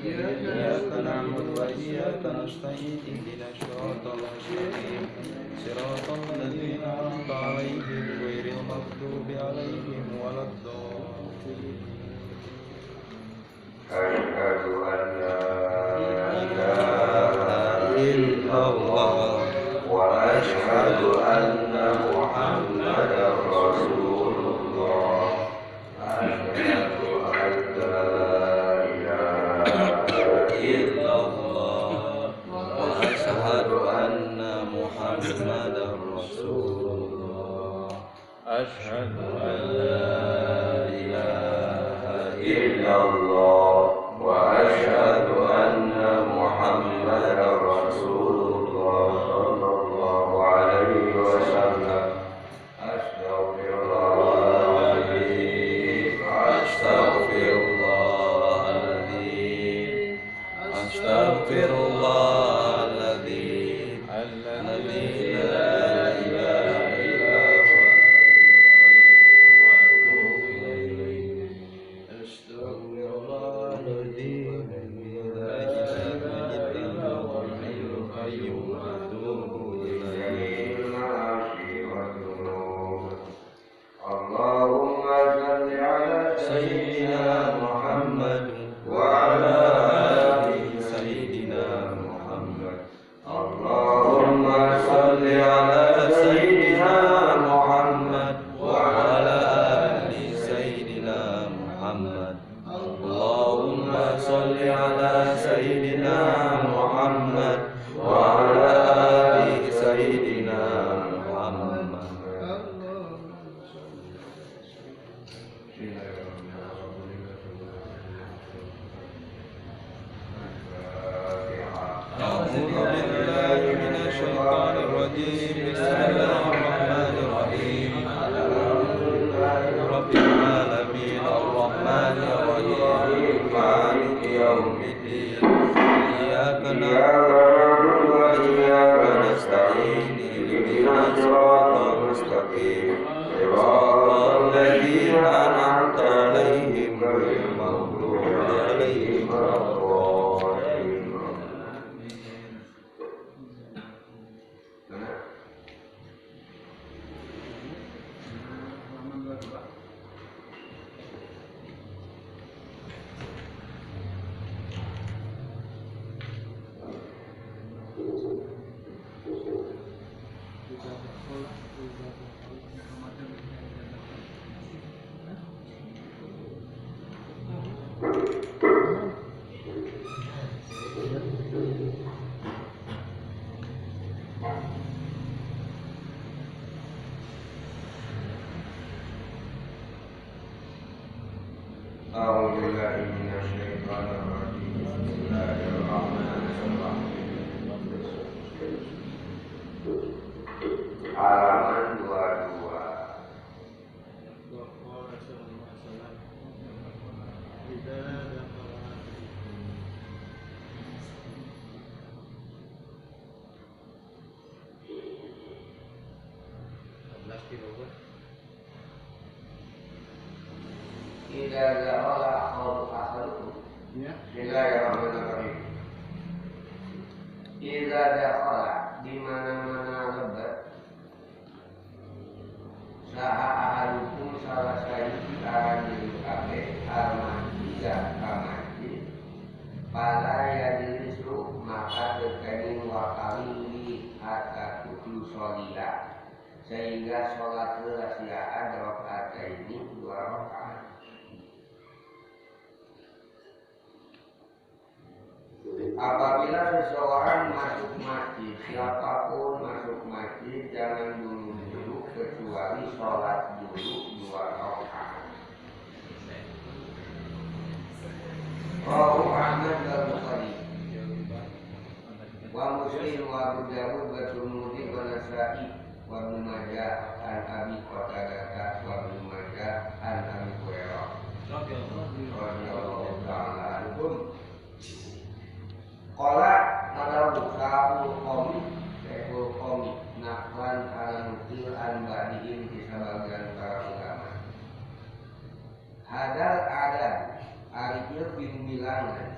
إياك نعبد وإياك نستعين اهدنا الصراط المستقيم صراط الذين أنعمت عليهم غير المغضوب عليهم ولا الضالين. أشهد أن لا إله إلا الله وأشهد أن محمدا رسول الله. أشهد أن لا إله إلا الله وأشهد أن محمدا رسول الله. أشهد أن لا إله إلا الله وأشهد أن محمدا رسول الله صلى الله عليه وسلم. أستغفر الله العظيم أستغفر الله العظيم أستغفر الله العظيم الذي لا إله إلا هو وأتوب إليه. أستغفر الله العظيم لا إله إلا هو الحي القيوم وأتوب إليه. اللهم صل على سيدنا محمد وعلى آل سيدنا محمد. اللهم صل على سيدنا محمد وعلى آل سيدنا محمد. اللهم صل على سيدنا محمد وعلى آل سيدنا محمد. أعوذ بالله من الشيطان الرجيم. بسم الله الرحمن الرحيم. الحمد لله رب العالمين الرحمن الرحيم مالك يوم الدين. إياك نعبد وإياك نستعين اهدنا الصراط المستقيم صراط الذين أنعمت عليهم غير المغضوب عليهم ولا الضالين. أعوذ بالله من الشيطان الرجيم. بسم الله الرحمن الرحيم. Halaman 22. Idza ja'ala akharukum. Bismillahirrahmanirrahim. Idza ja'ala di mana-mana lebat. Saha ahadukum salah satu aran diri kabeh al-mahdiya kamati. Pada yadirisu maka terkadang wakali hatta kutu solilah. Sehingga sholat rahasiaan rakaat ini 2 rakaat. Apabila seseorang masuk masjid, siapapun masuk masjid jangan dulu kecuali sholat dulu 2 rakaat. Rawahu Ahmad dan Bukhari, wa Muslim wa Abu Dawud wa Tirmidzi wa Nasa'i wa Ibnu Majah an Abi Qatadah wa Ibnu Majah an Abi Hurairah radhiyallahu ta'ala anhum. Qala nadawu sa'ul qawmi sekul qawmi naklan ala nukil an ba'dihim di sebagian para ulama. Hadal adam ari ieu bilangan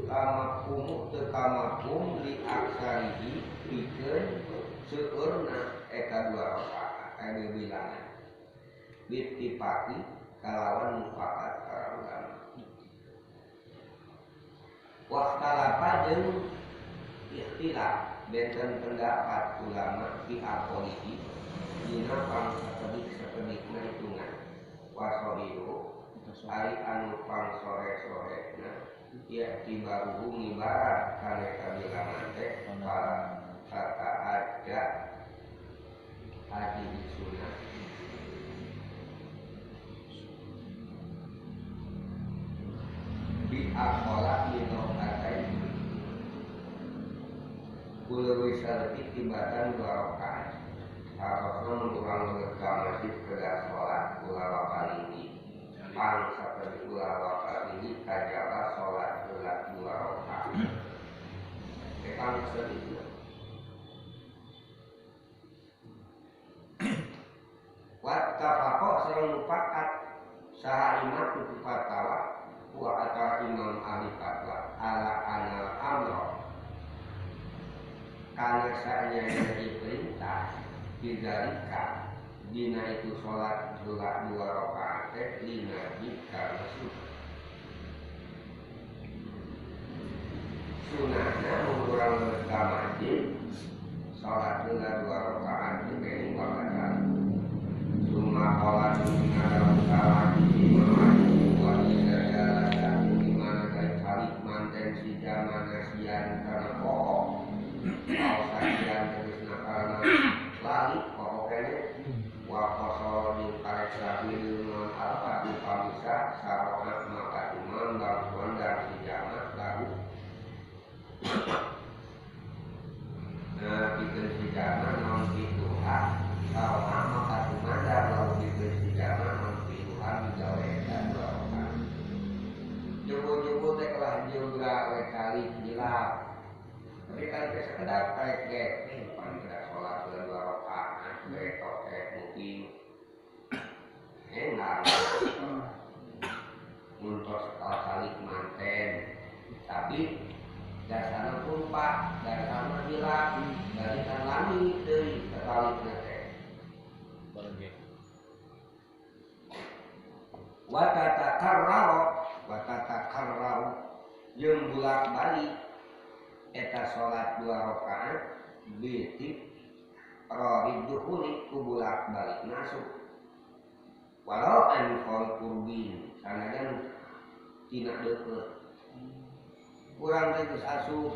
lamakumu tekamakum li aksarihi pikeun seueurna eta dua rakaat anu bilangan bittifaqi kalawan mufakat para ulama waqtalafa jeung ikhtilaf benten pendapat ulama di apolihi dina pangsakedik-sakedikna hitungan wasohiru ari anu pang sore-sorena ya tibaruhu ngibarat kana kabilangan teh para kata ada haji di sunnah bi akola minokatain kulawi syarti tibatan 2 rakaat harusnya menurang mereka masjid kedah sholat kulawa palinggi pang seperti kulawa palinggi kajaba sholat gelat 2 rakaat ekang sedikit wattafaqo sareng mufakat saha imam tutup fatwa wa ata imam ahli fatwa ala anal amro kana sa'nya jadi perintah didarika dina itu sholat gelat 2 rakaat teh lina karena sunahnya mengurangi mereka masjid sholat gelat 2 rakaat dibanding wakatan summa sholat dalam salat di imam wa idza jalan dimana kali manten si jamana sian karena pokok kalau sajian terusna karena lali pokoknya wa qasal di karek sabil non alfa di pamisa sarona maka imam bantuan dari si jamaah lalu nah bikin si jamaah non pituhan sarona maka tumandang lalu bikin si jamaah non pituhan digawe dan doakan jubu-jubu teh kelah juga kali hilap tapi kan sekedar kayak paling tidak sholat 2 rakaat betok mungkin enak untuk sekali salik manten tapi dasarnya pun pak dasarnya hilang dari kan langit dari sekali nanti watatakarrau yang bulak balik eta sholat 2 rakaat bitik rohid duhuli kubulak balik masuk walau anfal kurbin sanajan tina deket kurang tegus asup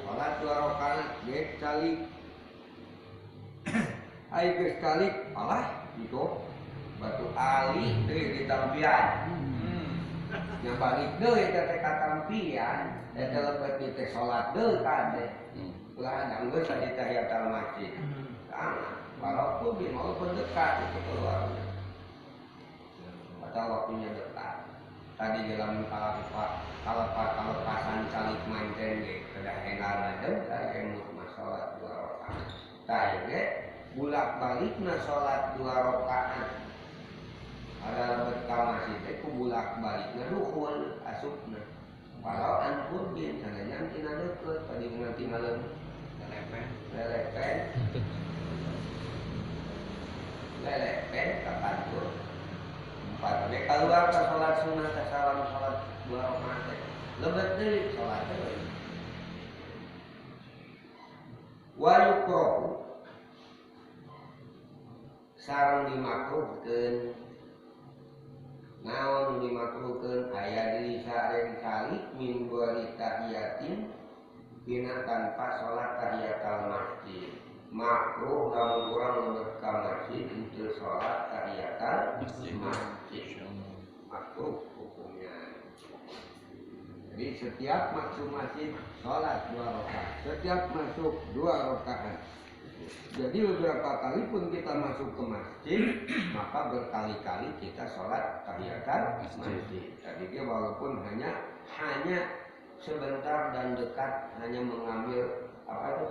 sholat 2 rakaat get calik ayo geus calik alah gitu batu ali deui ditampian yang balik deui teh katampian eta lepet teh salat deui kade ulah anggeus di tahiyatul masjid sama walaupun di maupun dekat itu keluarnya atau waktunya dekat tadi dalam kalepasan calik manten ge kedah enggana deui aya masalah 2 rakaat tah ge bulak-balikna salat 2 rakaat ada berkah masjid teh ku bulak-balikna dukhul asupna walau anpun bin sananya tina deukeut tadi nanti malam lelepen kapan tuh 4 kali keluar ke sholat sunnah ke salam sholat 2 rakaat lebet deui sholat deui wa yukrahu sareng dimakruhkeun naon dimakruhkeun aya di sareng kali min bari tahiyatin dina tanpa sholat tahiyatul masjid makruh lamun urang lebet ka masjid untuk sholat tahiyatul masjid makruh hukumnya jadi setiap masuk masjid sholat 2 rakaat setiap masuk 2 rakaat jadi beberapa kali pun kita masuk ke masjid maka berkali-kali kita sholat tahiyatul masjid jadi dia walaupun hanya sebentar dan dekat hanya mengambil apa itu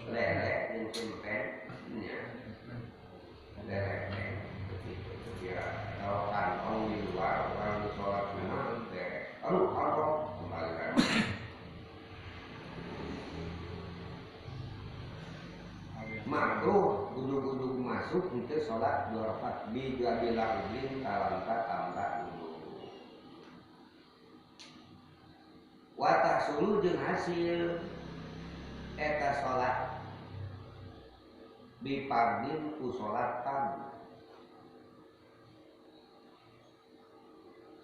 lele yang simpen lele begitu Ya, kalau kantong di luar orang sholat sunat aduh kantong kembali lagi. Makruh duduk-duduk masuk itu sholat 2 rakaat bija bilangin talanta tambah dulu. Watah sulu jeung hasil eta sholat bipardin ku sholat tamu.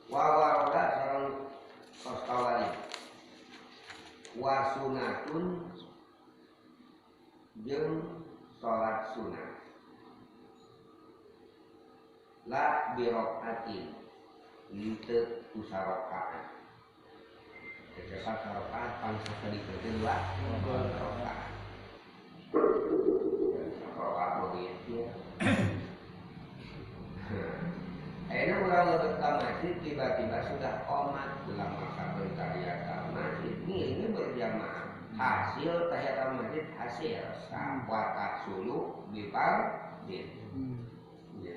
Wawaroda sareng kostawali wasunatun jeung sholat sunat la birokaatin henteu usarokaan kecesat sarokaan pangsa sedikit lah rokaan rokaan begitu. Akhirnya orang lebih ke masjid tiba-tiba sudah qomat dalam masa bertahiyatul masjid. Ini berjamaah hasil tahiyatul masjid hasil sakwata sulu bipardin. Ya.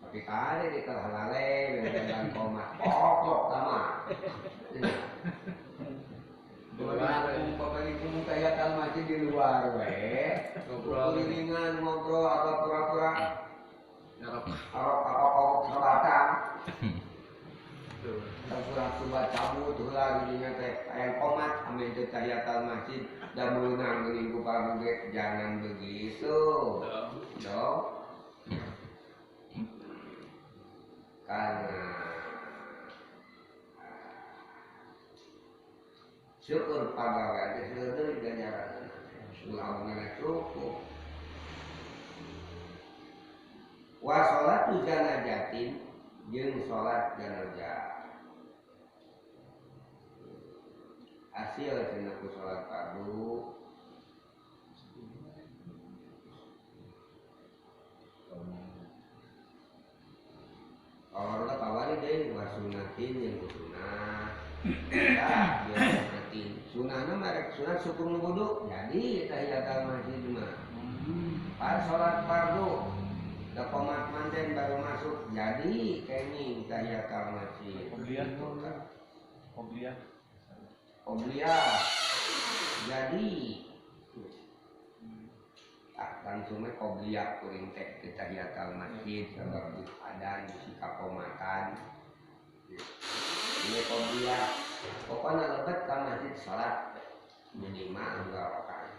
Tapi kali di halale dengan qomat pokok sama. Pemilik tahiyatul masjid di luar kulilingan ngobrol apa pura-pura Arok selatan terpura-pura buat cabut ulah gini teh ayam komat ambil tahiyatul masjid dan menang meninggu pamungke jangan begitu dong karena syukur pagawean teh seudeuh ganjaran ulah cukup. Wa sholatu janazatin jeung sholat janazah hasil cenah ku sholat fardu orang kawali deui wa sunatin jeung ku sunah ya biar sunatin sunahna merek sunat syukur wudu jadi tahiyatul masjid mah pas sholat fardu da qomat manten baru masuk jadi kenging tahiyatul masjid obliyah jadi langsung obliyah kuring teh ke tahiyatul masjid sabab adan bisi kakomatan ini obliyah pokoknya lebet ka masjid salat minimal 2 rakaat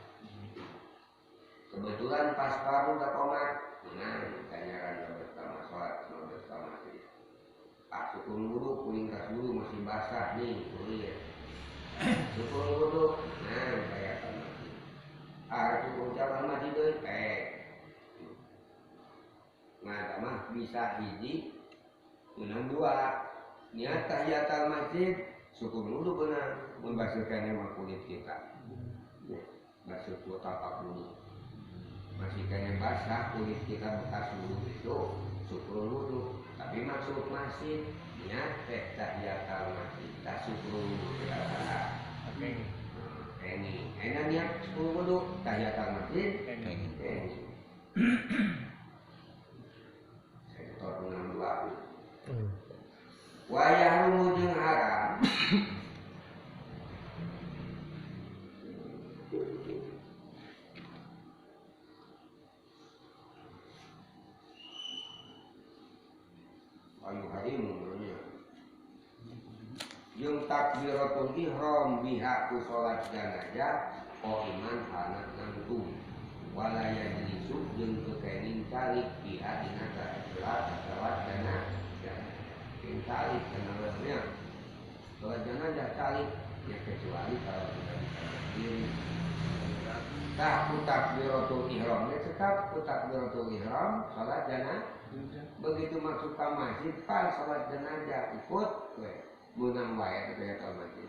kebetulan pas fardu da qomat nah, kanyaran bersama sholat bersama sih. Pak syukur wudu kuning kas dulu masih basah nih, kulit. Syukur wudu, nah kayak sama sih. Syukur jalan masih deh, nah, mah bisa hiji, menang 2. Niat tahiyatul masjid, syukur wudu benar, membasuhkannya mah kulit kita. Basuh tapak dulu. Masih kena basah kulit kita bekas wudhu itu syukur wudhu tapi maksud masjid niat tahiyatul masjid tak syukur wudhu kita salah ini enak niat syukur wudhu tahiyatul masjid ini sektor 62 wayah lumujeng haram yung takbiratul ihram biha ku sholat janazah iman anak nangtung walaya jenisuk jeung kekening calik biha dina sholat janazah yang calik kenalnya sholat janazah calik ya kecuali kalau tidak bisa berdiri tak ku takbiratul ihram tetap ku takbiratul ihram sholat janazah begitu masuk ke masjid pas sholat jenazah ikut menang wae tahiyatul masjid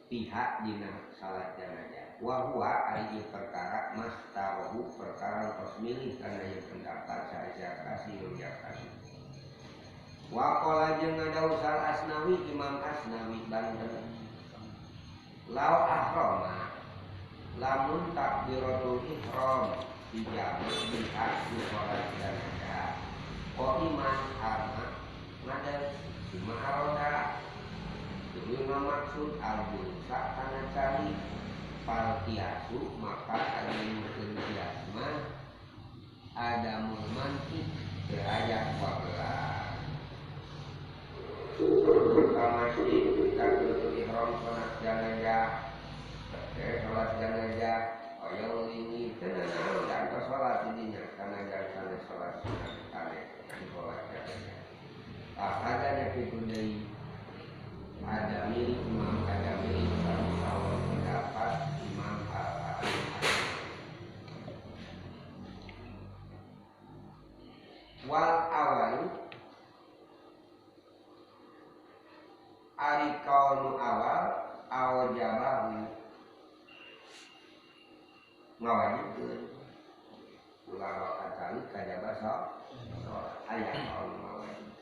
pihak dina salat jenazah wa huwa ari perkara mastawahu perkara tos milih kana yang pendapat saja kasih ya kasih wa qala jeung ngadausal Asnawi Imam Asnawi Banten lau ahrama lamun takbiratul ihram dijamak biha di sholat jenazah qaiman arma madal ma'aroda itu maksud al-julsa kana cari paltiasu maka al-mungkin kiasma ada mumantik derajat 14 masih takbiratul ihram sholat jenazah sholat jenazah yang ini tenang dan sholat ininya karena jangan sholat sunat kali sholat jenazah adanya itu dari ada milik imam ada milik sama pendapat imam wal awal ari kaunu awal jabahu ngawajibkeun ulah kali kajaba ayat kaunu ngawajib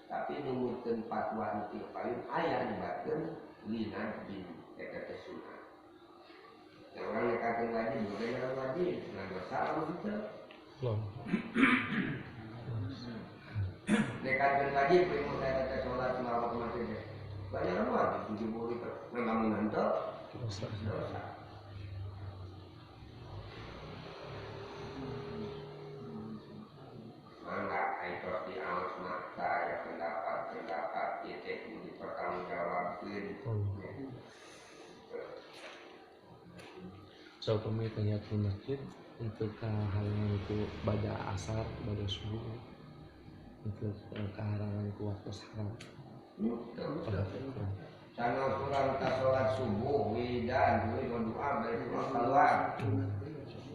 tapi numutkeun fatwa nu paling aya nyebatkeun lina bin eta teh sunah yang orang nekakeun wajib bukan wajib nah dosa anu kitu nekakeun wajib primo eta teh salat selawat mati teh banyak anu wajib 70 itu memang ngantuk dosa mangga itu di alas mata ya pendapat itu dipertanggungjawabkan. So kami tanya ke masjid untuk kehalangan itu pada asar, pada subuh, untuk kehalangan itu waktu haram. Sana kurang sholat subuh, widan, doa berdoa keluar.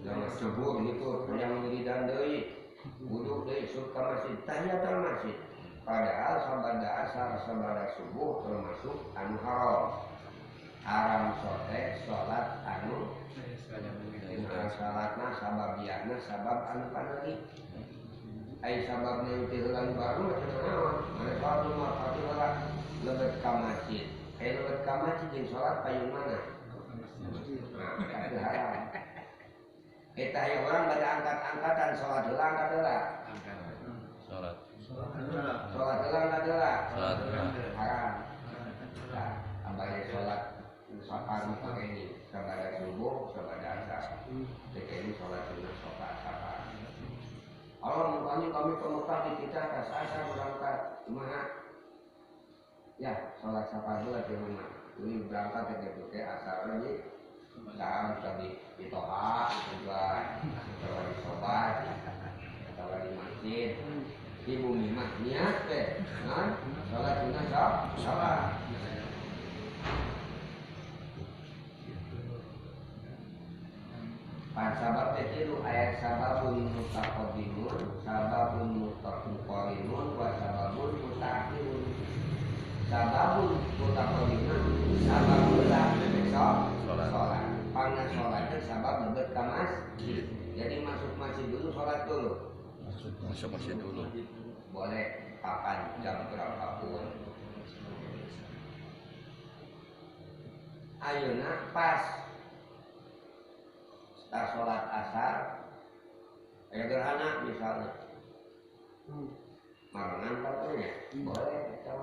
Jangan subuh itu yang wiridan deui. Wudhu dari surga masjid, tahiyatul masjid. Padahal sabada asar, sabada subuh termasuk anu haram. Haram sote, sholat anu salatna sababiana sabab anu paneri. Ai sababna itu hilang baru macam mana? Mana baru mah fatihah lebet ka masjid. Lebet ka masjid jeung sholat payung mana? Nah, itu haram. Kita yang orang pada angkat-angkatan sholat heula angkat heula. Sholat Heula angkat heula. Haram. Nah, Abadi sholat sapar ini sabada subuh, sabada asar. Ini sholat sunnah sholat sapar. Allah mukanya kami ke Mekah di kita tas asar berangkat kumaha? Ya, sholat sapar heula di rumah. Ini berangkat ke asar lagi. Jangan tadi ditoha, tujuan kalau di sobat, kalau di masjid, di bumi mah niat deh, kan? Sholat sunnah sholat. Sabab itu ayat sababun mutaqaddimun, sababun mutaqarimun, wa sababun mutaakhirun. Sababun mutaqaddimun, sababun sholat. Karena sholatnya sabab lebet ke masjid. Jadi masuk masjid dulu, sholat dulu. masuk masjid dulu. Boleh kapan, jam berapapun. Ayeuna pas setelah sholat asar, kayak gerhana misalnya. Marangan katanya, boleh kita.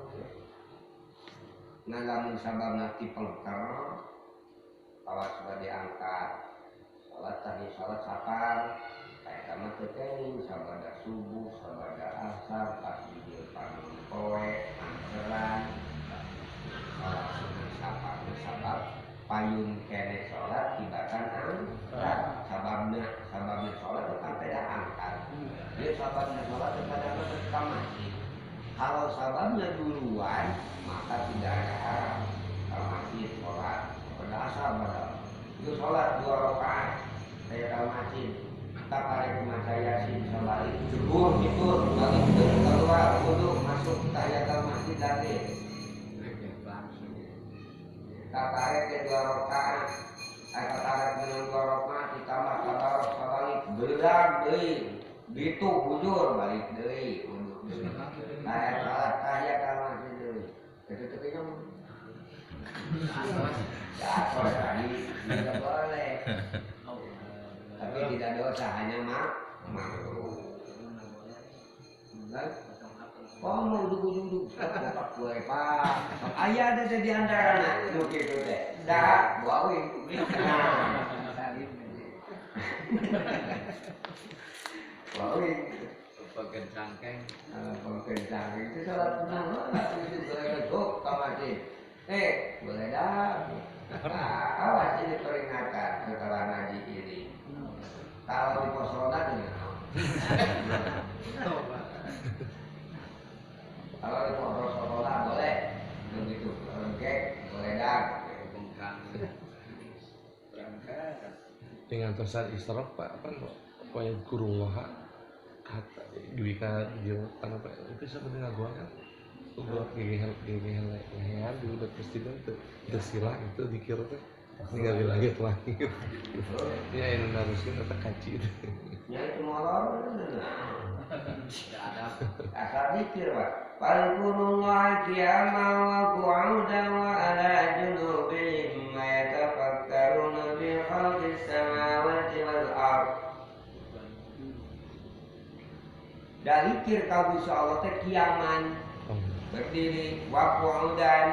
Nah, lamun sabab nanti pelengkar, kalau sudah diangkat, sholat tadi sholat sapar, kayak sama kekening, sabada subuh, sabada asar, pas di depan kowe, angkeran, sholat sunnah sapar, sabab payung kene sholat tibatan angkat, sababnya sholat tetap tidak angkat, dia sababnya sholat tetap ada masjid. Kalau sababnya duluan, maka tidak ada haram kalau masjid sholat. Pada asal itu sholat 2 rakaat saya tahu masjid tak tarik masa yasin sabari subuh itu balik keluar wudhu masuk tahiyatul masjid lagi tak tarik ke 2 rakaat tak tarik dengan 2 rakaat ditambah tabarok sabari belang deui gitu bujur balik deui wudhu tahiyatul masjid deui itu Oh mau duduk tak boleh pak. Ayah ada di antara nak gitu teh. Dah bawa bawa Pakai cangkeng. pakai cangkeng itu salah tenang lah itu boleh go kamati. Boleh dah. Awas ini peringatan setelah ngaji ini. Kalau di pos sholat ini. Kalau di pos sholat boleh begitu. Oke, boleh dah. Dengan tosan isyraf Pak apa pokoknya kurung loha kata duika jeung apa itu sebenarnya gua kan gua gehel leher di udah presiden tuh silah itu dikira teh tinggal lagi ya yang harusnya kata kaci itu Ya itu molor asal dikir Pak. Fadhkurullah qiyaman wa qu'udan wa ala junubihim wa yatafakkaruna fi khalqis samawati wal ardh. Dan zikir kau bisa Allah teh kiaman berdiri wa qu'udan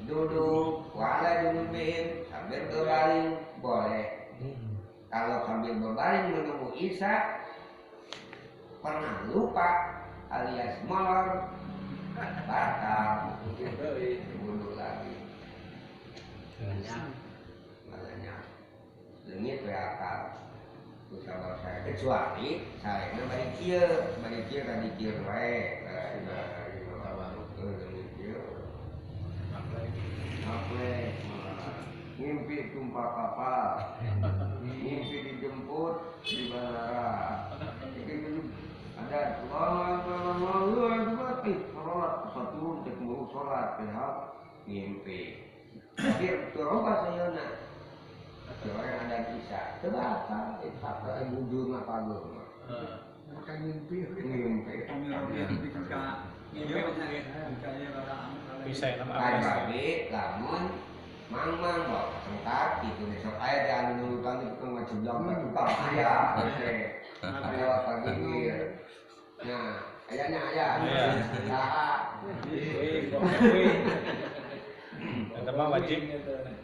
duduk wa ala junubihim sambil berbaring boleh. Kalau sambil berbaring menunggu isya pernah lupa alias molor batal mundur lagi makanya demi berakal usaha saya kecuali saya balik kia tadi kia wae ngimpi tumpah kapal ngimpi dijemput di bandara ada satu cek mau sholat padahal ngimpi tapi terobah sayana orang ada kisah terbatas itu bujur apa lu makan ngimpi Bisa nama ada lamun mang bawa sengkat gitu besok aja jangan nulutan itu kan macam jam tukang ayah ada pagi nah ayahnya ayah Eta mah wajib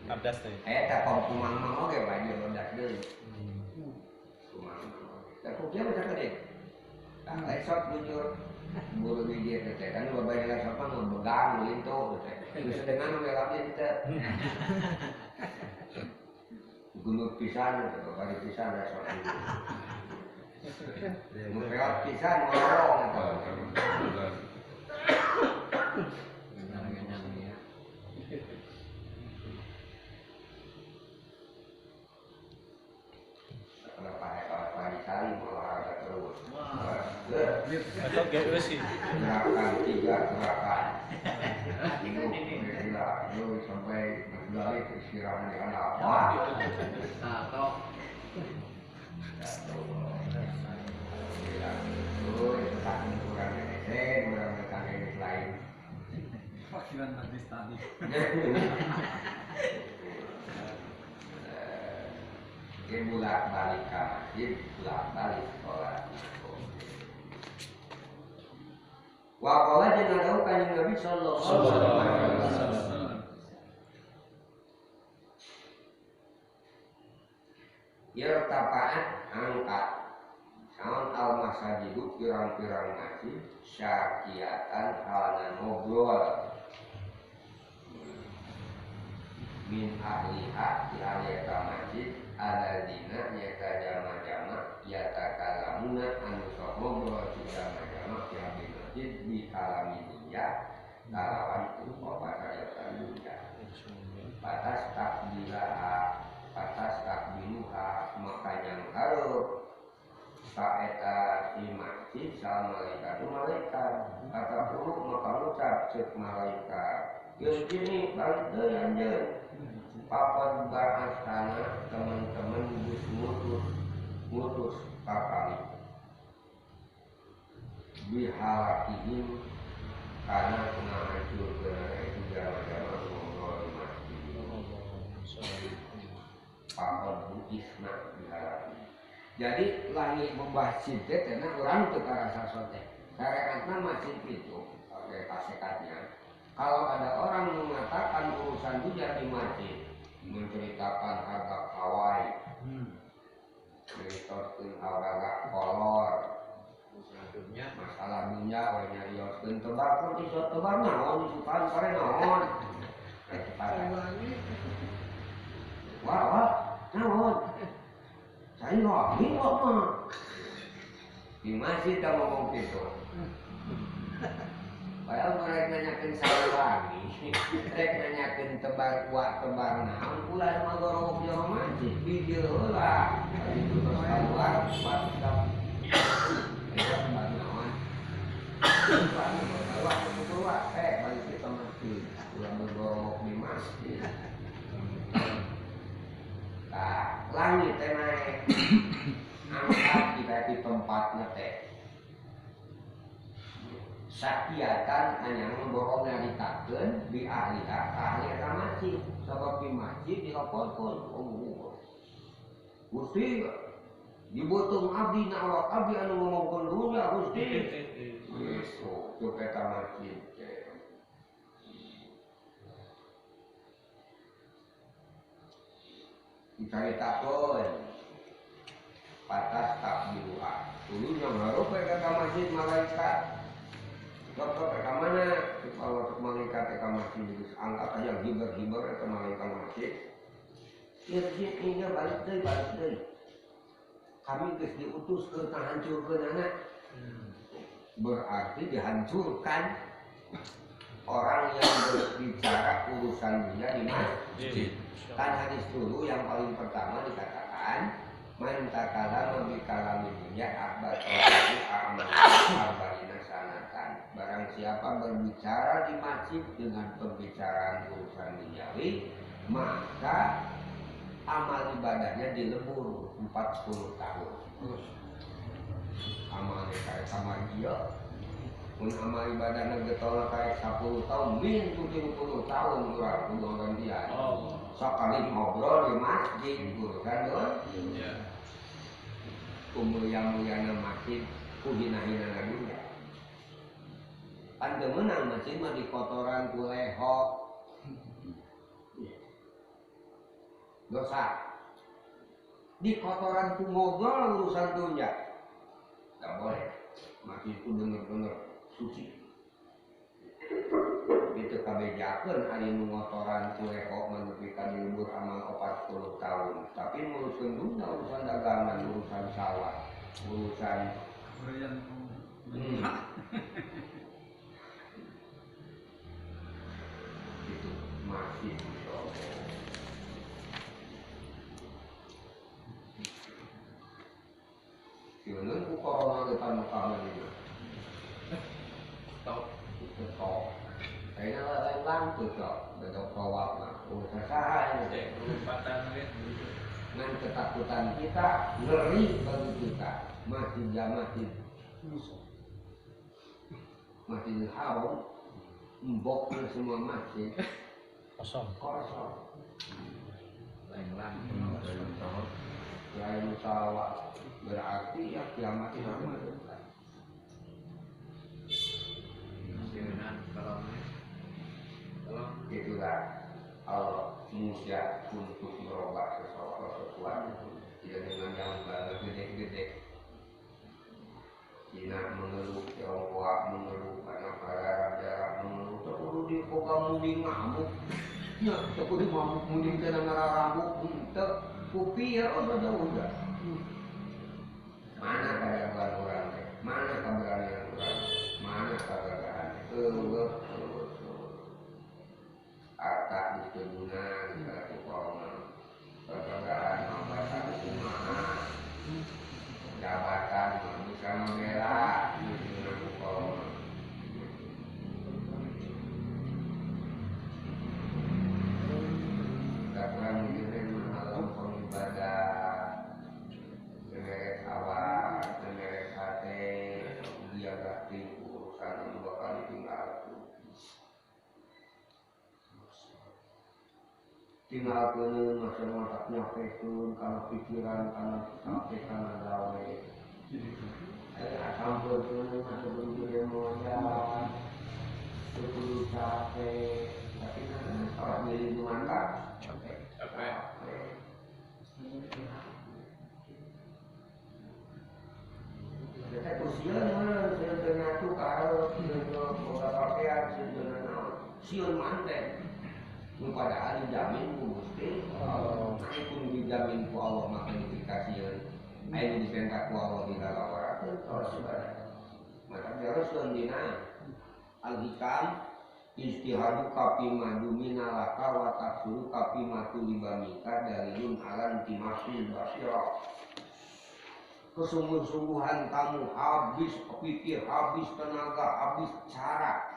abdas teh. tak kau kumang oke wajib abdas deh kumang tak kau kira macam ni tak esok jujur buru biji teh kan bapak yang siapa mau begang lintu bisa dengan melapnya kita gunung pisan bapak pisan esok mempelot pisan ngorong itu apa dicari olahraga terus Atau GW sih. gerakan 3 gerakan itu gila itu sampai dari istirahat di anak terus kaki kurang kurang kaki lain Pakiran hadis tadi. Dia bolak balik ke masjid, bolak balik sholat. Wakola jangan tahu kanjeng Nabi Sallallahu Alaihi Wasallam. Yartapaat angkat, saun al masajidu pirang-pirang masjid, syakiatan halana ngobrol. Min ahliha di ahliata masjid aladina yata jama-jama yata kalamuna anu sok ngobrol si jama-jama yang di masjid di alami dunia kalawan rupa pasayatan dunia batas takbiluha makanya harus kaeta si masjid sama malaikat malaikat kata puluh maka ucap cek malaikat yang sini balik deh anjir papan bahas tanah teman-teman gus mutus kakali bihalakihim karena kena hancur karena itu jalan-jalan ngobrol di masjid papan isna bihalakihim jadi langit membahas cinta karena orang itu karasa sote syariatnya masih itu pakai kasekatnya. Kalau ada orang mengatakan urusan hujat di masjid, menceritakan harga kawai, menceritakan harga kolor, masalah dunia, wanya rioskeun tebar pun isot tebar naon disukan kare naon. Wah, naon? Saya nggak kok mah. Di masjid tak ngomong gitu. Padahal mereka nanyakin saya lagi, mereka nanyakin tebar kuat tebar naon, pula mah gorok jorong masjid, video lah. Itu terus keluar, buat kita. Tebar naon. Keluar, balik kita masjid, pulang bergorok di masjid. Nah, langit naik, angkat kita di tempatnya teh. Sakiatan hanya membohong dari takkan di ahliah masjid sebab di masjid dilaporkan Gusti dibutuh abdi na awak abdi anu ngomongkeun dunya Gusti itu kata masjid dicaritakeun patas takbiruha dulunya baru kata masjid malaikat dokter ke mana? Kalau untuk malaikat ke masjid angkat aja hiber-hiber ke malaikat masjid. Masjid ini balik deh. Kami geus diutus ke hancurkeun anak. Berarti dihancurkan orang yang berbicara urusan dunia di masjid. Kan hadis dulu yang paling pertama dikatakan man takallama bi kalami dunya akbar arba'ina sanatan. Barang siapa berbicara di masjid dengan pembicaraan urusan duniawi, maka amal ibadahnya dilebur 40 tahun. Amal kayak kamar dia, mun amal ibadahnya getol kayak 10 tahun, min 70 tahun urang kudu gantian. Sekali ngobrol di masjid urusan doang. Umulia-muliana masjid kuhina-hina dunia. Anda menang masjid mah di kotoran ku leho. Dosa. Di kotoran ku ngobrol urusan dunia. Gak boleh. Masjid ku bener-bener suci. Itu kabejakeun ari nu ngotoran ku leho menepikan libur amal 40 tahun. Tapi nguruskeun dunia, urusan dagangan, urusan sawah, urusan itu masih Yunun ku corona depan muka ini. Stop. Kayaknya lain tuh bedok kawat mah. Usaha ini. Dengan ketakutan kita ngeri bagi kita masih haram mboknya semua masjid kosong lain sawah berarti ya kiamat itu itulah Allah mudah untuk merubah sesuatu tidak dengan yang gede-gede. Cina mengeluh, Tiongkok mengeluh, karena para raja mengeluh, terlalu dipoga munding ngamuk. Ya, terlalu ngamuk munding kena ngararambuk, kupir, udah. Mana keadaan orang, mana keberanian orang, mana kegagalan. Arta di kebunan, di kekurangan, kegagalan, membaca hukuman, jabatan, bisa membela, di kekurangan. Tak pernah mengirim alam pengibadah, memerek awal, memerek hati, dia gak urusan 2 kali tinggal. Tinggal ke masa-masaknya pesun, karena pikiran, karena sampai karena gawe. Sampun tuh masuk bentuknya modal, itu capek, tapi kan kalau milih cuma tak capek. Kita usia mana? Saya tengah tu kalau kita boga pakaian, saya tengah siun manten. Pada hari jamin ku mesti, nanti pun dijamin ku Allah makan dikasih. Ayo dipentak ku Allah di dalam orang terus sebenarnya. Maka harus dina al-hikam istihadu kapi madu minalaka wa tafsuru kapi matu libamika dalilun alan timasil basirah. Kesungguh-sungguhan kamu habis pikir, habis tenaga, habis cara.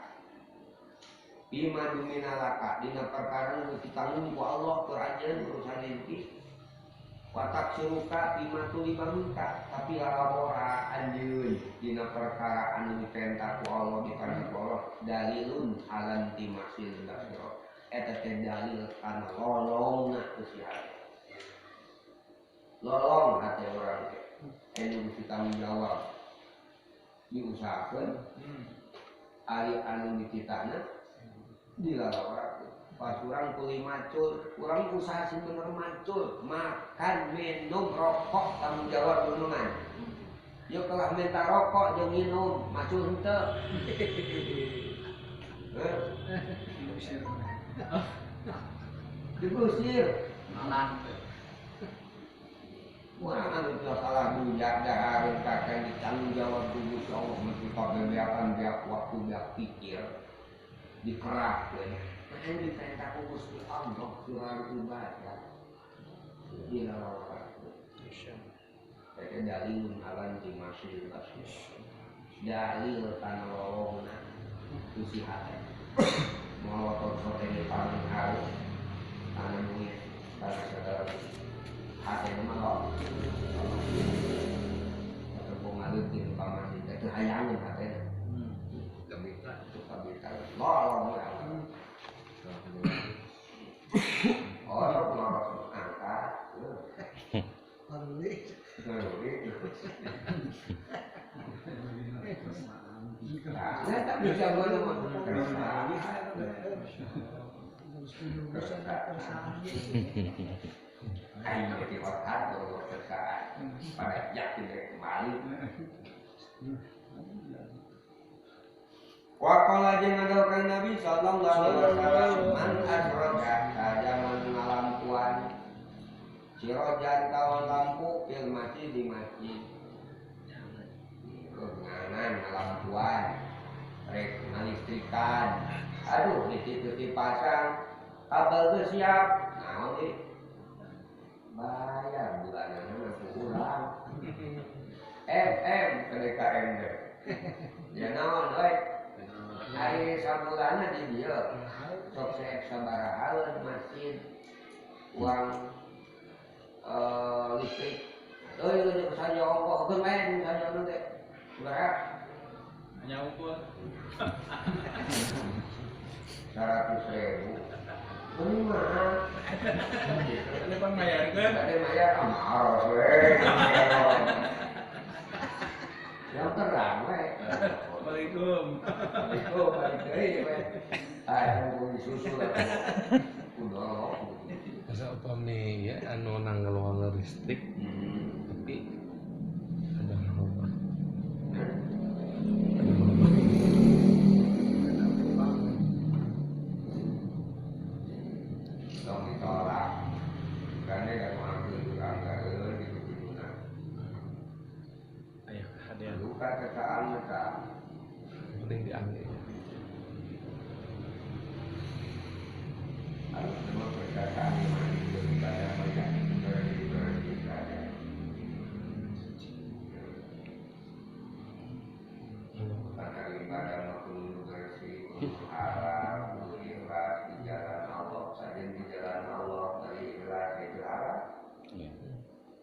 Bima duminalaka dina perkara nu ditanggung ku Allah kerajaan urusan rintis. Watak suruka bima tulibamika tapi ora anjeun dina perkara anu diperintah ku Allah dikana ku Allah dalilun alan timasil basiro. Eta teh dalil kana lolongna usiha. Lolong hati orang teh. Anu mesti tanggung jawab. Diusahakeun ari anu dititana dilalawarakeun. Pas urang kuliah macul, urang usaha sing bener macul, makan, minum, rokok, tanggung jawab gunungan. Yo kelah minta rokok jeung minum, macul henteu. Digusir. Malang. Urang anu salah bujak dahareun kakek ditanggung jawab dulu Allah mesti kabebeakan biak waktu biak pikir dikerahkeun. Yang diperintah Gusti Allah surah ibadah dilakukan. Jadi dalil alan dimaksud basis. Dalil tanah lolongna usiha. Mau foto ini paling harus tanah duit tanah segala hati nama lo. Atau pengalut di pamasi itu hayangin hati. Kebita itu kebita. Lolong ya. Orang ngorok angkat, ngelurik. Nah, tak bisa mana mau keresahan. Ayo di otak baru keresahan. Pada yakin dari kembali. Waqala jeung ngadawukeun Nabi sallallahu alaihi wasallam man asroja kajaman ngalampuan sirojan kawan lampu fil masjid di masjid ngangan ngalampuan rek ngalistrikan aduh dititip pasang kabel geus siap naon ieu bayar bulanana mah kurang PDKM deh ya naon euy hari sabulana di dia sok seek sabaraha masjid uang listrik euy jeung saja ongkos keun main saja nu teh berapa Hanya ukur. 100.000 ini mah Ini kan bayarkan. ada bayar amaros we yang terang we Assalamualaikum. itu balik deui we aya susul udah Masa upami ya anu nanggal listrik tapi ada apa? dong ditolak karena yang mengambil tukang gaul di kucinguna Ayo, hadiah. luka kekaan mereka Penting diambil. harus memang perkataan yang daripada banyak beribadah karena ibadah maupun bersih halal ikhlas di jalan Allah saja di jalan Allah dari ikhlas itu halal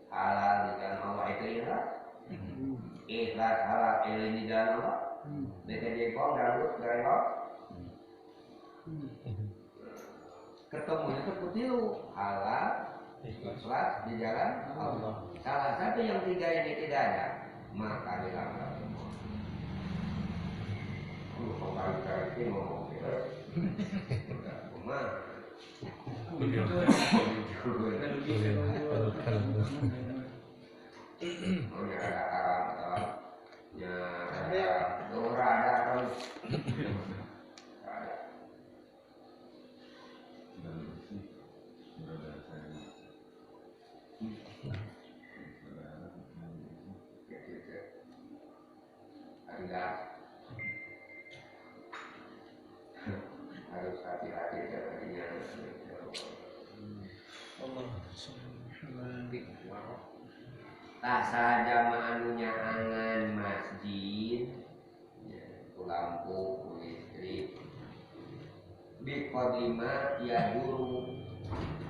halal di jalan Allah itu ikhlas ikhlas halal di jalan Allah mereka jengkol ganggu ganggu ketemunya itu kutilu halal ikhlas di jalan Allah salah satu yang tiga ini tidak ada maka dilanggar cari ini ngomong gitu. Kumah. Begitu. Oh ya ada Arab atau ya ada Dora ada kan. Ada. Anda harus hati-hati jadinya. Tak saja manunya angan masjid, lampu, listrik, di kodima ya dulu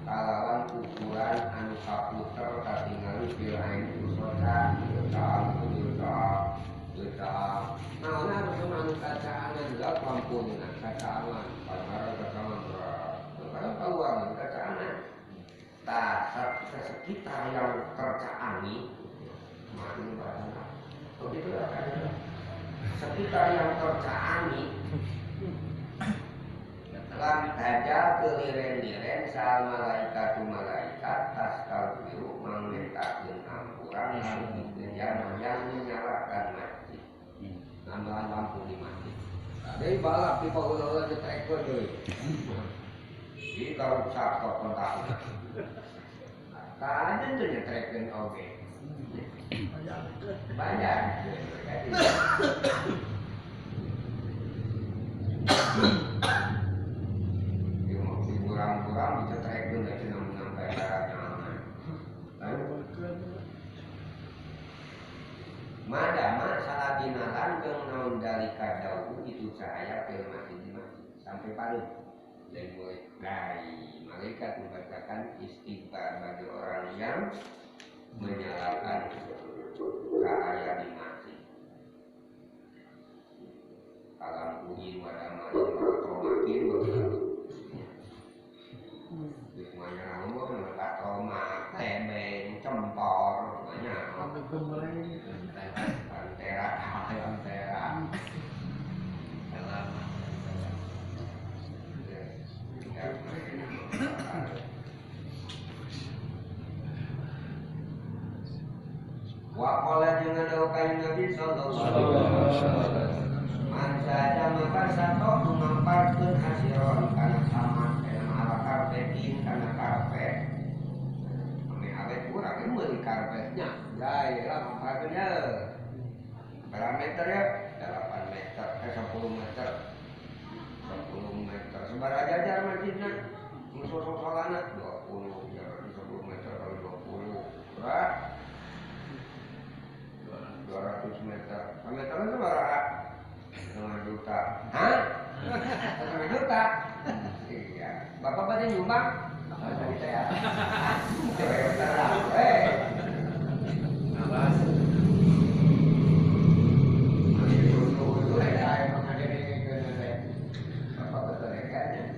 kalawan ukuran anu kaputer katingali pilain usoda juta nah harus anu kacaan enggak lampunya kacaan karena keluar kacaan tak sekitar yang tercaani manu bahasa begitu kan sekitar yang tercaani lan tajal keliren-liren sal malaikat tas kalbiru memintakeun ampuran yang menyalakan masjid nambahan lampu di masjid dari balap di pagoda ditrekeun deui di kalau sakot kontak ada tuh nyetrekeun oge banyak kurang-kurang dicetrekeun dari sampai nyaman. Madama saladina langgeng naon dalika jauh itu saya ke masjid sampai paruh dan mulai dari malaikat membacakan istighfar bagi orang yang menyalakan cahaya di masjid. Kalam uhin wadamain waromakin semuanya ngomong dengan Roma, tebeng, cempor, banyak. Pantera, Waqala jeung ngadawakan Nabi sallallahu alaihi wasallam. Man saja mabasato numamparkeun hasiron kana sama ala karpetin kana karpet. Ame awet urang ge meuli karpetnya. Gai lah mampakeunnya. Berapa meter ya? 8 meter, 10 meter. 10 meter. Sebar aja masjidna. Musuh salana 20, ya 10 meter kali 20. Berat. 200 meter. Meternya seberapa? 5 juta. Hah? 5 juta? Iya. Bapak pada nyumbang? Tadi saya. Coba ya terang. Nabas. Itu ada emang ada ini. Bapak betul ya kayaknya.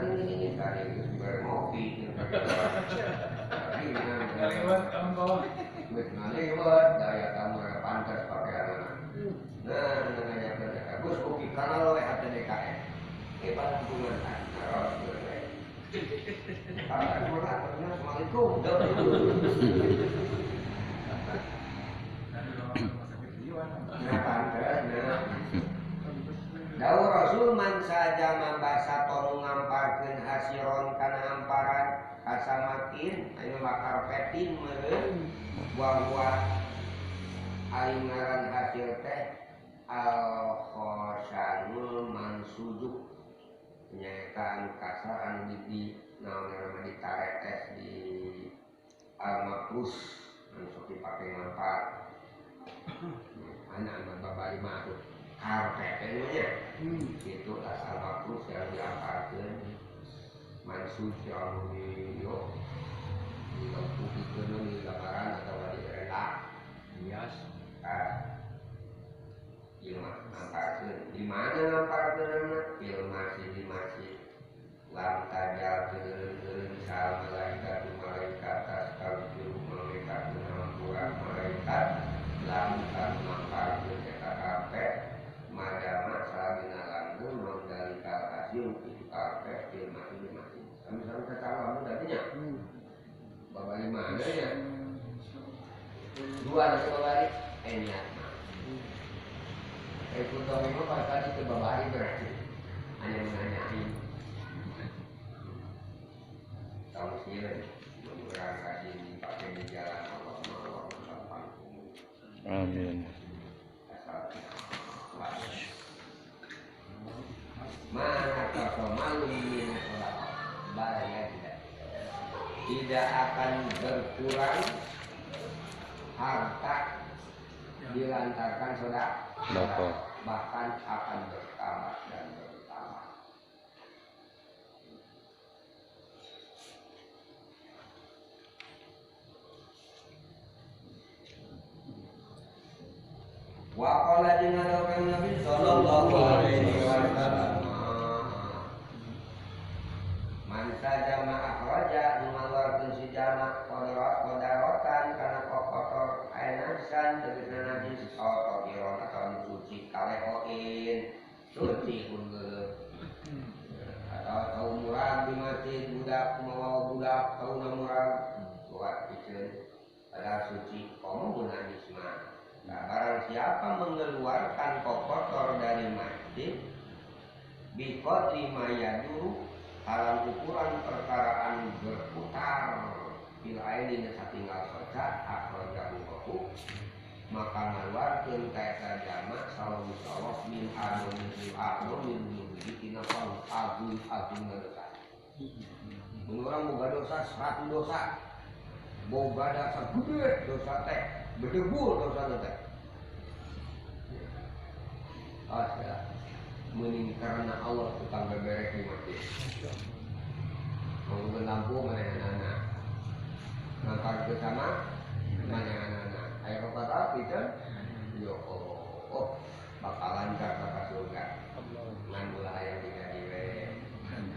Ini tadi bermopi. Lewat kamu. Lewat daya kamu pantas pakai anak. Nah, namanya bagus kopi karena lo ada DKM. Barang bulan harus boleh. Kalau bulan assalamualaikum. Nah, pantas. Dawu Rasul man saja mambasa tonu ngamparkeun hasiron kana amparan kasamakin ayo makarpetin meureun bahwa alingaran hasil teh al-khosanul mansujuk penyataan kasar anu di naon nama ditaretes di al-maqrus anu sok dipake manfaat anak babari mah karpet nya itu asal maqrus yang diampakeun mansuj anu di yo di lampu dikeun di gambaran atau di relak hias ilmu nampakeun di mana nampakeun ilmu di masjid lam tajal keun sal malaikat tas biru malaikat mengampuran malaikat lam kan nampakeun eta karpet madama salina tujuan kembali niat. Ikut dong itu pas tadi ke babari berarti hanya menanyain. Kamu sih berangkat di pakai di jalan Allah mau sampai. Amin. Mana kau malu ini bahaya tidak akan berkurang harta dilantarkan saudara, bahkan akan bertambah dan bertambah. Wa qala dengan orang Nabi sallallahu alaihi wasallam man sajama akhraja mengeluarkan si jamak kodarotan karena kotor ainasan tegese najis atau diron atau dicuci kaleoin suci unggul atau murah di masjid budak mau budak tahu murah buat pikeun pada suci kamu najis mah. Nah, barang siapa mengeluarkan kotor dari masjid bikoti mayadu dalam ukuran perkaraan berputar bila ini satinggal soca akhrajahu wahu maka ngaluarkeun kaisa jamak sallallahu min adomin tina pang agung dosa. Mun urang boga dosa 100 dosa. Boga dosa gede dosa teh, bedebul dosa teh. Asal mending karena Allah tukang beberek di masjid. Mau lampu mana anak-anak, ngangkat ke sana mana anak-anak. Ayo kata kita, yo bakalan ke surga. Ngan ulah ayam digaji we.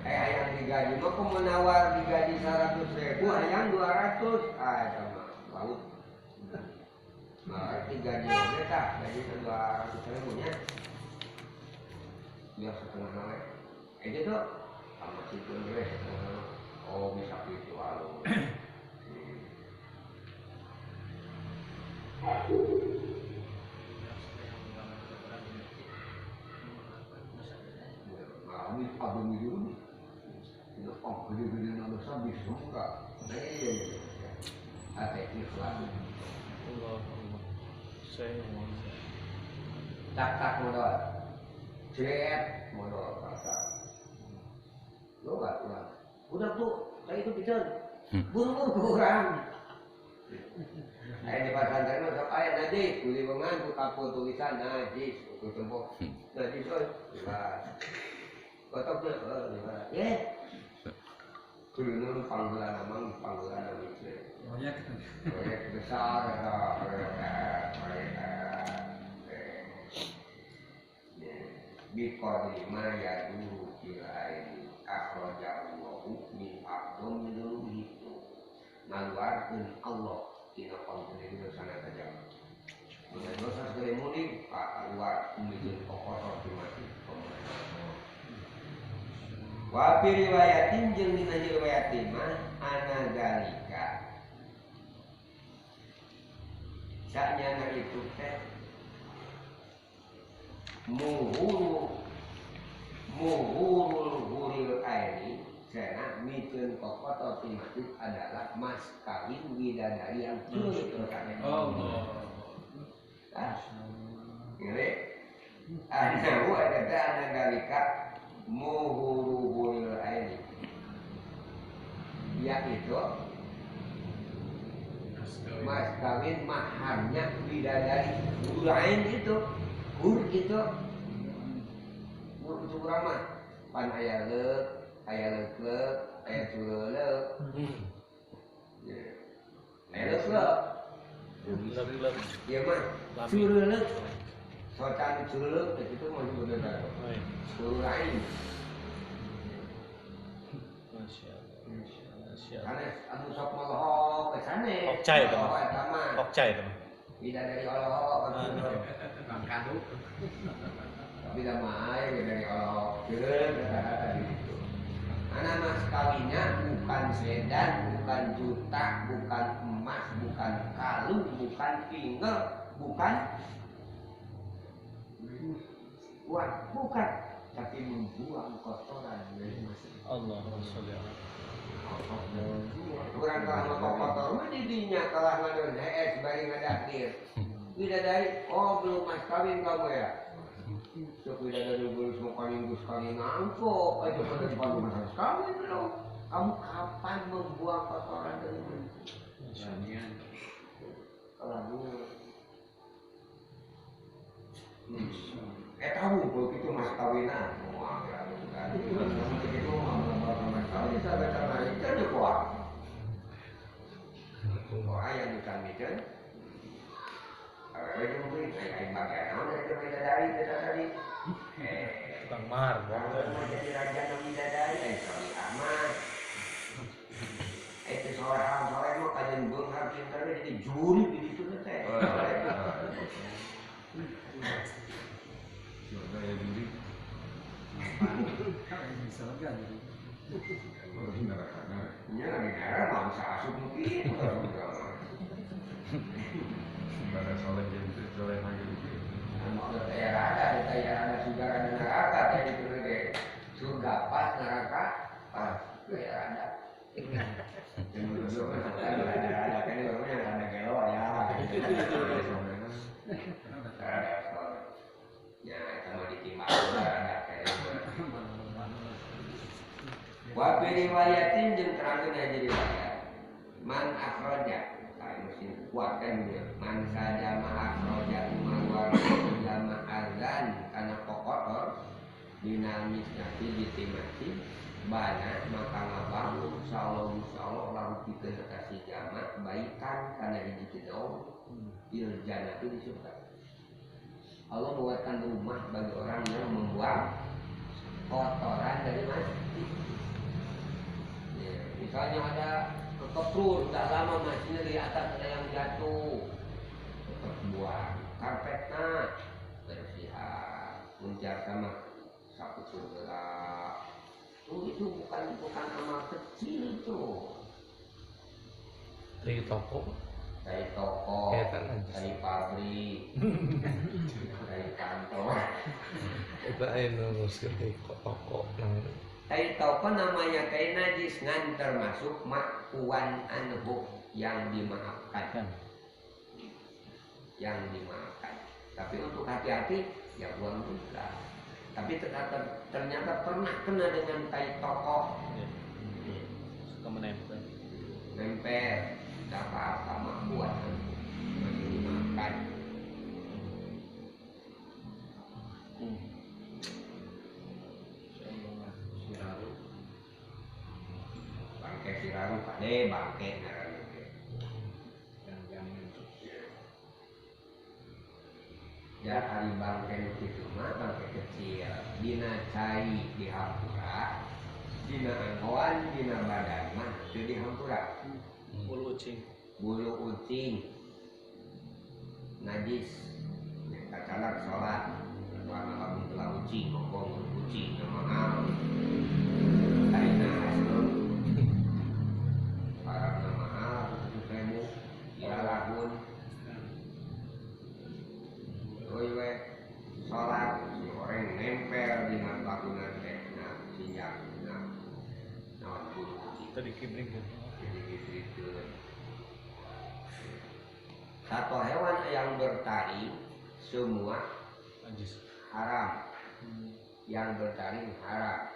Ayam digaji mah kok menawar digaji 100.000, ayam 200. Sama laut. Nah, digaji mereka gaji 200.000 nya. Biar setengah nawe. Itu tuh sama si Tundre setengah. Oh bisa gitu alu. Kami abang itu nih. Itu gede-gede nama sambil suka. Ada ikhlas. Allah. Saya mau. Tak modal. Cet modal pasar. Lo gak pulang. Udah tuh, kayak itu pisan. Buru-buru kurang. Ayah di pasar tadi masuk ayah najis, beli mengantuk kapur tulisan najis, untuk tembok najis oi, kotok tuh, ya. Kuliner panggilan najis. Proyek besar Bikodi maya dulu kirain akhrajahu wahu min abdominul itu ngaluarkeun Allah tina pangkeudeun dosana tajam. Mun dosa segede muni keluar umikeun kotor di mati. Wa fi riwayatin jeung dina riwayatin mah ana galika. Saknyana itu teh muhurul huril airi karena mikeun kokotor ti masjid adalah mas kawin widadari yang turut terkait. Ini anahu ada dalika muhurul airi yaitu mas kawin maharnya widadari ulain itu hur itu hur itu ramah pan aya leuk aya culeuk aya leuk ieu mah culeuk socan culeuk itu mah bener hur lain sanes anu sok molohok ke sanes Okcai itu tidak dari Allah kadu tapi dah mai dari Allah keureun kata-kata gitu Karena mas kawinnya bukan sedan, bukan juta, bukan emas, bukan kalung, bukan tinggal, bukan uang, bukan, tapi membuang kotoran dari masjid. Allahumma sholli ala Orang kalau kotor mah didinya kalah ngadon bari ngadakir. Bidadari, oh belum mas kawin kamu ya? Sok bidadari belum semua kawin sekali ngangkok aja pada depan mas kawin belum. Kamu kapan membuang kotoran dari masjid? Kalau dulu. Tahu begitu mas kawinan, wah ya bukan. Begitu mas kawin sahabat lain kan kuat. Oh ayam ikan ikan. Kalau itu mungkin ayam bagian mana itu bidadari kita tadi. tukang mahar. Kalau jadi raja ng bidadari, sorry amat. Itu seorang mau kajian bunga pintarnya jadi juri di situ teh. Surga ya diri. Ini surga jadi. Oh, ini neraka. Ya, di daerah bangsa asup mungkin. Pada soleh jadi soleh lagi. Ada daerah ada surga ada neraka tadi itu deh. Surga pas neraka pas daerah ada. Ada kan orangnya ada gelo ya. Ya, itu mau ditimbang ada kayak wa fi riwayatin jeung terangkeun jadi riwayat man akhraja kayak mesin kuatkan dia man saja ma akhraja mawar jama azan kana kokotor dinamis nanti ditimati bana maka ngabangun insyaallah lalu pikeun kasih jama baikan kana hiji kedong il jannati di surga. Allah buatkan rumah bagi orang yang membuang kotoran dari masjid. Misalnya ada kekeprur, tak lama masjidnya di atas ada yang jatuh, tetap buang karpetnya bersihan, muncar sama sapu surga. Itu bukan amal kecil itu. Dari toko. Dari toko, dari pabrik, dari kantor. Itu ayo nuruskan dari toko. Dari toko namanya kain najis ngan termasuk makuan anhu yang dimaafkan. Yang dimaafkan. Tapi untuk hati-hati ya buang juga. Tapi ternyata pernah kena dengan tai toko. Suka menempel. Nempel. Apa-apa makuan anhu masih dimaafkan. Bangke siraru pade bangke ngaranna teh. Ya ari bangke nu kitu mah bangke kecil dina cai di hampura dina anggoan dina badan mah teu di hampura. Bulu ucing najis kacalar sholat warna lamun telah ucing ngomong ucing nama karina asrun para nama itu kemu ya lagun we sholat si orang nempel di lagunan teh nah sinjak nah naon bulu ucing Tadi kibring gitu. jadi gitu. Satu hewan yang bertaring semua Najis. haram, yang bertaring haram,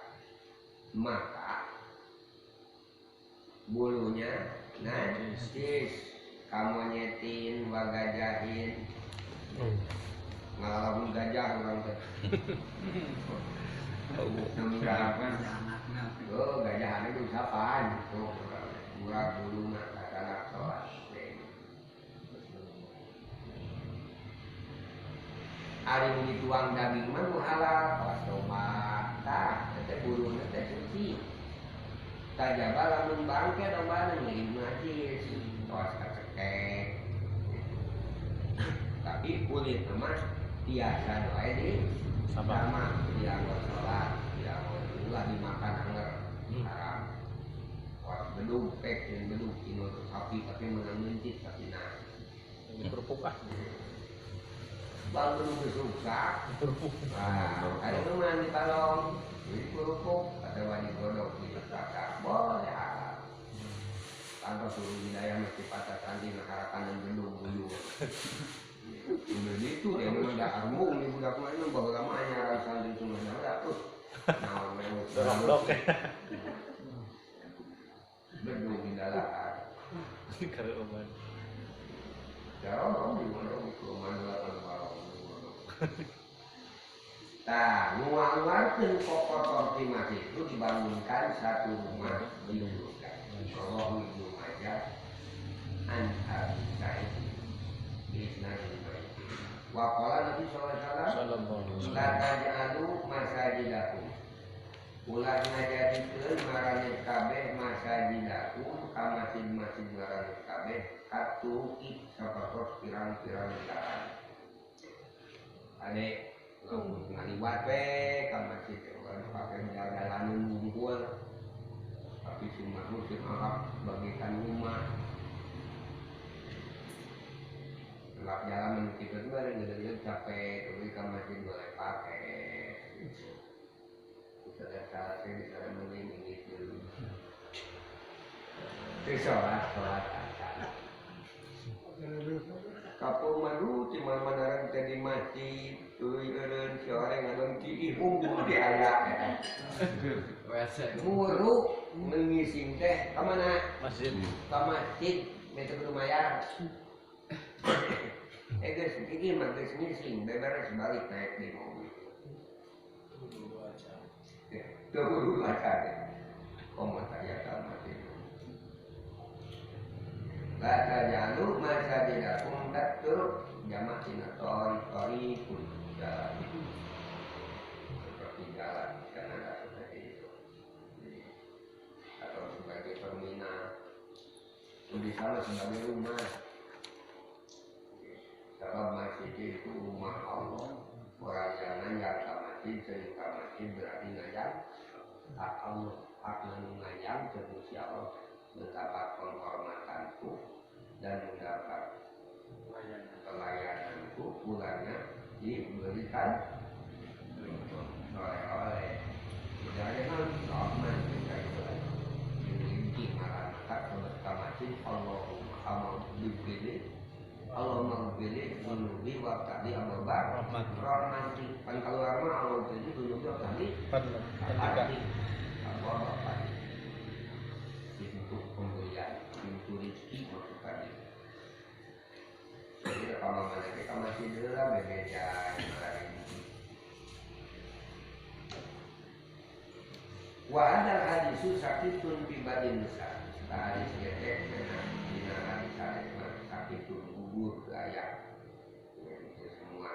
maka bulunya najis. Kamu nyetin, wagajahin, ngalamun gajah orang teh. Oh gajahan itu sapaan, tuh murah bulu mah kata sholat. Ari nu dituang daging mah nu halal, awas domba, tah, teh bulunya teh suci. Tajaba lamun bangke domba nu najis, awas kacekek. Tapi kulit mah tiasa doa di sama dianggo sholat, dianggo ulah dimakan anger. dompet yang beduk ini untuk sapi tapi menang mencit tapi nah Ini kerupuk ah. bang beduk susah. Nah, ada teman di talong, beli kerupuk, ada wani godok di kakak boleh. Tanpa suruh wilayah mesti patah tanding harapan dan beduk. Udah gitu dia memang dah armung di budak mana bahwa lamanya rasa di sungai dah terus. Nah, memang Dok ya. beduk di dalam. Kalau oman. Jauh di mana ke mana kalau. Nah, mengeluarkan pokok optimasi itu dibangunkan satu rumah di surga. Kalau itu aja antar saya bisnis baik. Wakola Nabi SAW la taj'alu masajidakum. Ulah ngajadikeun maraneut kabeh masajidakum ka masjid-masjid maraneut kabeh katuki sapertos pirang-pirang jalan. Ade ngaliwat we ka masjid orang pakai jalan ngumpul. Tapi cuma musim Arab bagikan rumah. Lap jalan kita tuh ada ngedeng capek, tapi ke masjid boleh pakai. Kita lihat saya bisa mending itu. Sholat asar. Kapung madu cuma menarang tadi masjid, tuh eren seorang ngadon kiri hukum di ayak. Muru mengising teh kemana? Masjid. Ke masjid, meter lumayan. Guys, ini mah guys ngising, beberes balik naik di mobil. Dulu aja deh, komentar ya sama sih. Lata jalur masa tidak kundat tuh jamak sinatori pun jalan seperti jalan karena ada seperti itu. Atau sebagai terminal, di sana sebagai rumah. Sebab masjid itu rumah Allah. Orang yang ngajak ke masjid, sehingga masjid berarti ngajak hak Allah, hak ngajak terus Allah mendapat penghormatanku dan mendapat pelayananku bulannya diberikan oleh jangan rahman kita itu dimiliki masyarakat ke masjid Allah dipilih Allah memilih menubi waktu amal rahmati kan kalau rahmat Allah pilih menubi waktu pasti Allah bapak pintu pemberian pintu rezeki maksudnya jadi kalau mereka masih dalam berbeda wa ada hadisu sakitun pribadi besar hadis gedek dengan hadis sakitun gugur gaya itu semua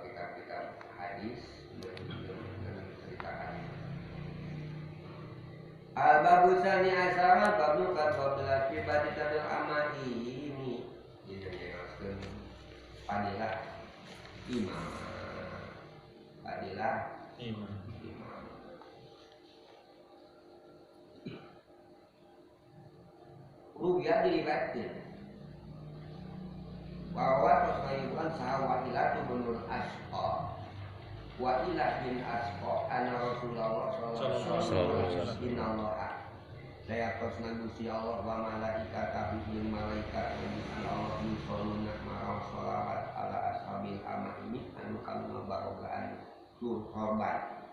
kitab-kitab hadis menceritakan al-babusani asara babnu karbobelas pribadi tadil amali ini dijelaskan padilah imam padilah imam rugyah diriwayatkan bahwa Rasulullah sahabat itu menurut Asqa wa ilah bin Asqa anna Rasulullah sallallahu alaihi wasallam innallaha saya tosna Gusti Allah wa malaikatahu bil malaikat Gusti Allah yusholluna ma'a sholawat ala ashabil amani anu kanu barogaan tur korban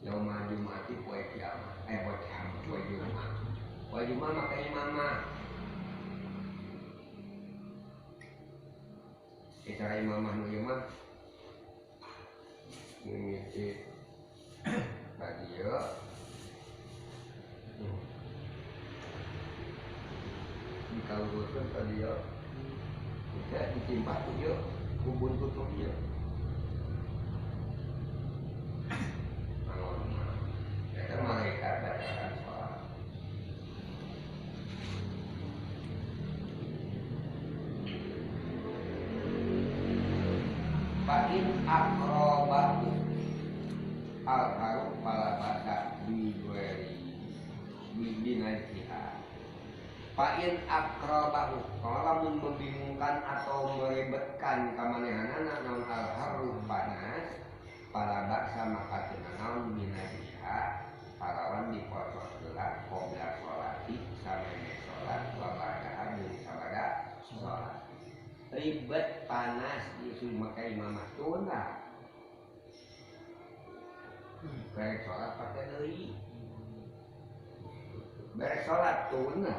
yaumul jumati poe kiamat poe Jumat maka imamah cara imamah nu ieu mah ngisi radio dikawurkeun ka dia kita ditimpa ku dia kubun tutup dia eta malaikat bacakan salat Fa'in akrobahu al-haruk palabata di minal-jihad. Fa'in akrabahu, kalau lamun membingungkan atau meribetkan kamanehanana naon al-harru panas, para baksa maka naon minal-jihad, parawan dipotong gerak qobla sholati samene sholat wa ba'daha jeung sabada sholat. Ribet panas disuruh makai imamah tuna. Berek sholat pakai deui. Berek sholat tuna.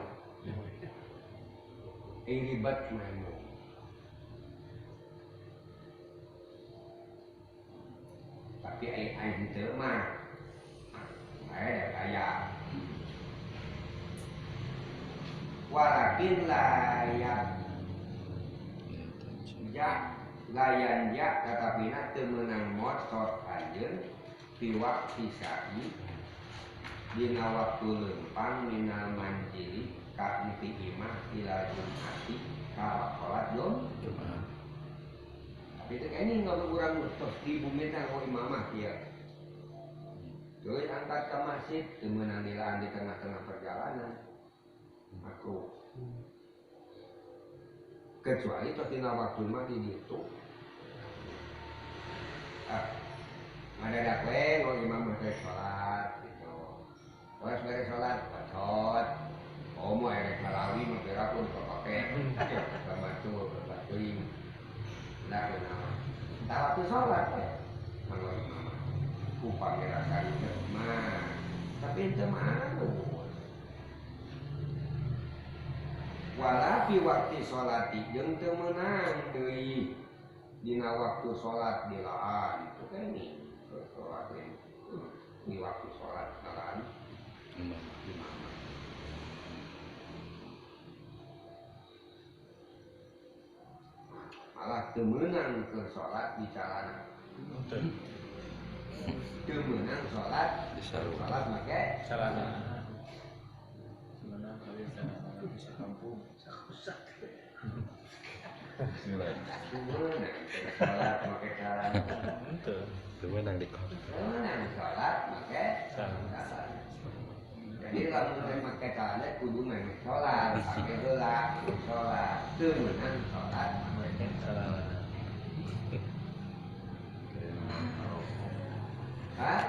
Ribet manu. Tapi ai henteu mah. Ada kayak walakin layak layan tatapina teu meunang motot anjeun fi waqti sa'i dina waktu leumpang minal manjili ka inti imah ila jumati ka salat Jumat. Tapi teh ini nggak kurang tos di bumi teh kok imamah kieu. Terus angkat ke masjid, temenan nilaan di tengah-tengah perjalanan. Makruh. Kecuali tos dina waktu mah di ditu. Ngadadak we nggo imam beres salat gitu. Pas beres salat, bacot. Mau erek malawi mah kira pun kapake. Sama tuh batuing. Nah, benar. Tak waktu salat we. Manggo imam. Upang ngerasain mah. Tapi ente malu. Wala fi waqti sholati jeung teu meunang deui dina waktu sholat dilaan itu kan ini sholat ini waktu sholat dilaan imam malah teu meunang ke sholat di calana teu meunang sholat sholat make Salana. Sebenarnya kali sana bisa kampung, bisa sholat make calana Teu meunang di kos. meunang sholat make calana. Jadi lamun make calana kudu make sholat, pake heula sholat, teu meunang sholat make calana. Hah?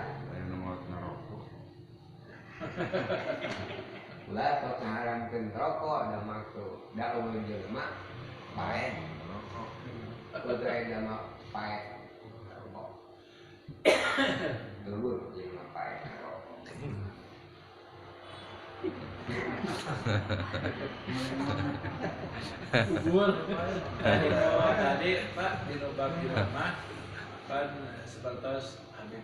Ulah sok ngaharamkeun rokok da maksud da ulun jelema paet rokok. Kudu aya mah paet rokok. Dulur jelema paet rokok. Tadi Pak di lubang di rumah kan sebatas Habib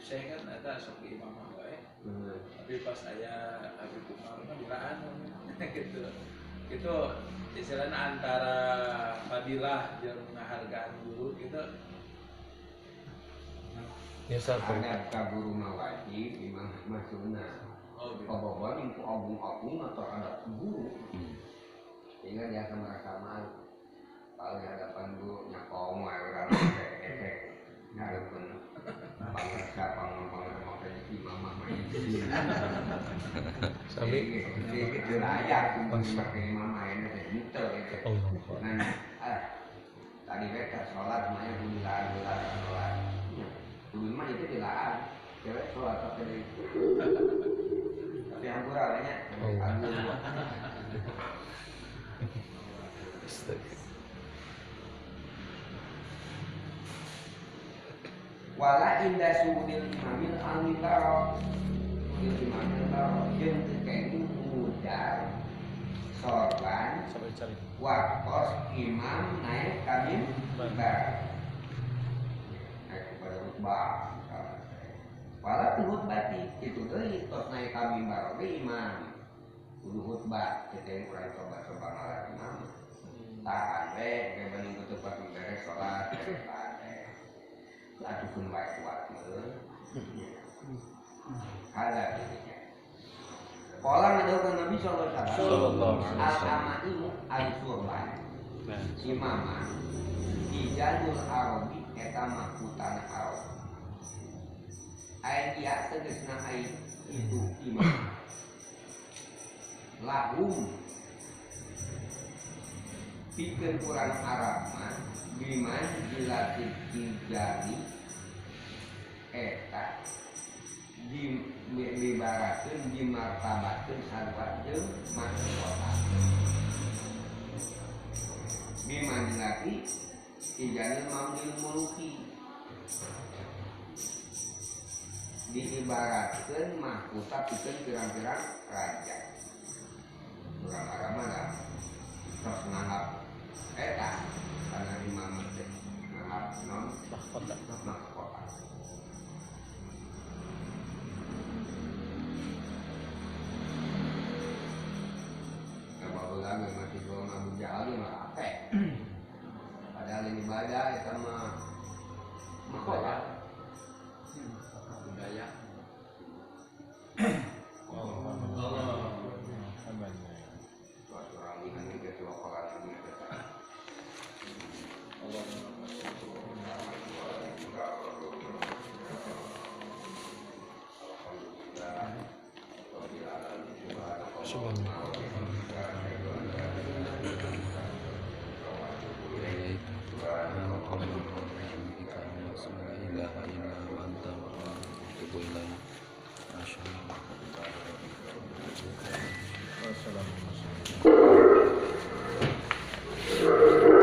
Syekh kan ada sok di imam wae. Tapi pas saya Habib Umar mah dilaan gitu. Itu istilahnya antara fadilah jeung ngahargaan guru gitu. Biasa Adab ka guru mah wajib, imam mah sunnah. Oh, gitu. Bahwa itu agung-agung atau adab guru. Sehingga dia akan merasa malu. Kalau di hadapan guru nyakong wae urang efek ngarepkeun pangarsa pangampang imam mah main. Sami Itu layak untuk dipakai imam main teh henteu itu. Nah, tadi mereka sholat mah dilaan sholat. Dulu mah itu dilaan. Cewek sholat pakai dari itu. Tapi hampura banyak. Wala indah suhudil imamil al-mibaro imamil baro yang terkait mudar sorban Sampai cari. waktos imam naik kami mimbar naik kepada khutbah. Wala tu khutbati itu deui tos naik kami mimbar ge imam kudu khutbah teh urang coba-coba ngalah imam tahan we ge bening kudu pas beres salat lakukan baik kuat ada ini. Pola menjauhkan Nabi Sallallahu Alaihi Wasallam. Al-amaimu al-surban. Imamah Ijanul Arabi eta makutan Arab. Ayat dia tegasna ayat itu imam. lahum pikeun kurang Arab mah biman dilatih tijani eta dibarakeun dimartabatkeun sarua jeung mahkota biman dilatih tijani mamdil muluki diibaratkeun mahkota pikeun pirang-pirang raja kurang Arab mah terus nganggap eta karena imam teh nganggap non mahkota kalau ulang masih gua Abu Jahal dia mah apa padahal ini ibadah eta mah mahkota budaya Subhanallah.